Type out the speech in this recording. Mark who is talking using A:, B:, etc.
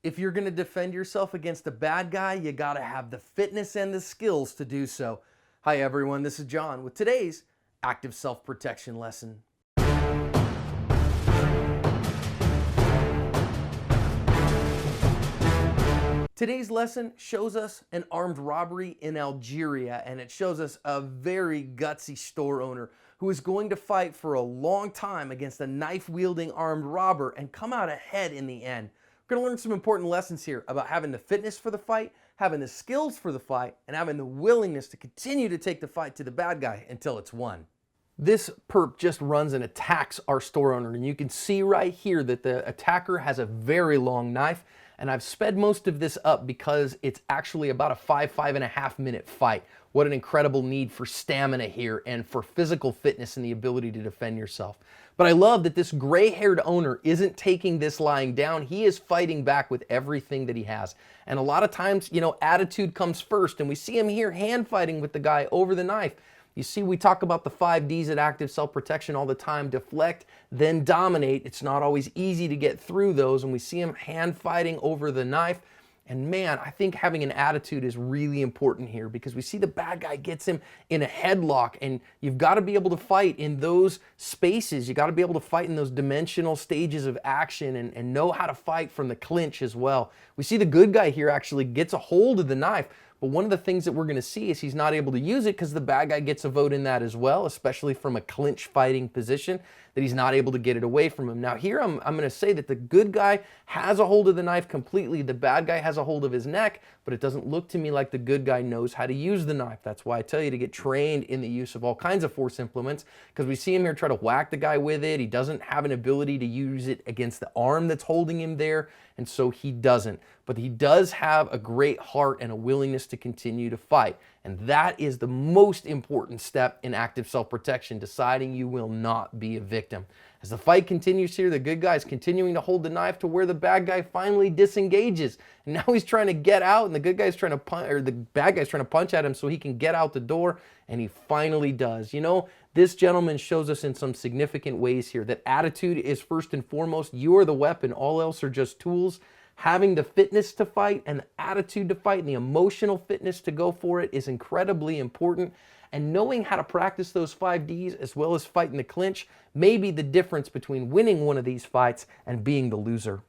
A: If you're going to defend yourself against a bad guy, you got to have the fitness and the skills to do so. Hi everyone, this is John with today's active self-protection lesson. Today's lesson shows us an armed robbery in Algeria, and it shows us a very gutsy store owner who is going to fight for a long time against a knife-wielding armed robber and come out ahead in the end. We're going to learn some important lessons here about having the fitness for the fight, having the skills for the fight, and having the willingness to continue to take the fight to the bad guy until it's won. This perp just runs and attacks our store owner, and you can see right here that the attacker has a very long knife, and I've sped most of this up because it's actually about a 5.5 minute fight. What an incredible need for stamina here and for physical fitness and the ability to defend yourself. But I love that this gray-haired owner isn't taking this lying down. He is fighting back with everything that he has. And a lot of times, attitude comes first, and we see him here hand fighting with the guy over the knife. You see, we talk about the 5 Ds at active self-protection all the time: deflect, then dominate. It's not always easy to get through those, and we see him hand fighting over the knife. And man, I think having an attitude is really important here, because we see the bad guy gets him in a headlock, and you've got to be able to fight in those spaces. You got to be able to fight in those dimensional stages of action and know how to fight from the clinch as well. We see the good guy here actually gets a hold of the knife, but one of the things that we're going to see is he's not able to use it because the bad guy gets a vote in that as well, especially from a clinch fighting position, that he's not able to get it away from him. Now here I'm going to say that the good guy has a hold of the knife completely. The bad guy has a hold of his neck, but it doesn't look to me like the good guy knows how to use the knife. That's why I tell you to get trained in the use of all kinds of force implements, because we see him here try to whack the guy with it. He doesn't have an ability to use it against the arm that's holding him there, and so he doesn't. But he does have a great heart and a willingness to continue to fight. And that is the most important step in active self-protection, deciding you will not be a victim. As the fight continues here, the good guy is continuing to hold the knife to where the bad guy finally disengages. And now he's trying to get out, and the good guy's trying to punch, or the bad guy's trying to punch at him so he can get out the door, and he finally does. This gentleman shows us in some significant ways here that attitude is first and foremost. You are the weapon, all else are just tools. Having the fitness to fight and the attitude to fight and the emotional fitness to go for it is incredibly important. And knowing how to practice those 5 Ds as well as fighting the clinch may be the difference between winning one of these fights and being the loser.